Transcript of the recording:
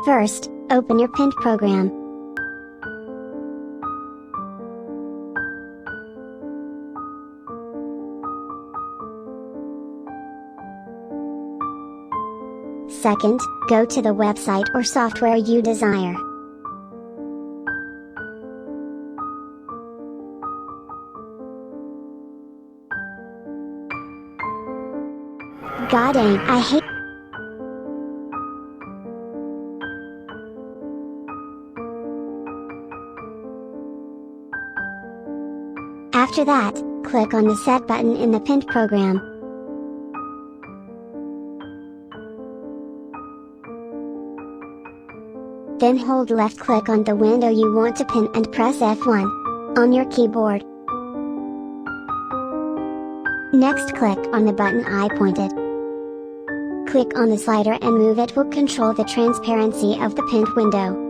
First, open your pinned program. Second, go to the website or software you desire. God dang, I hate. After that, click on the Set button in the pinned program. Then hold left click on the window you want to pin and press F1 on your keyboard. Next, click on the button I pointed. Click on the slider and move. It will control the transparency of the pinned window.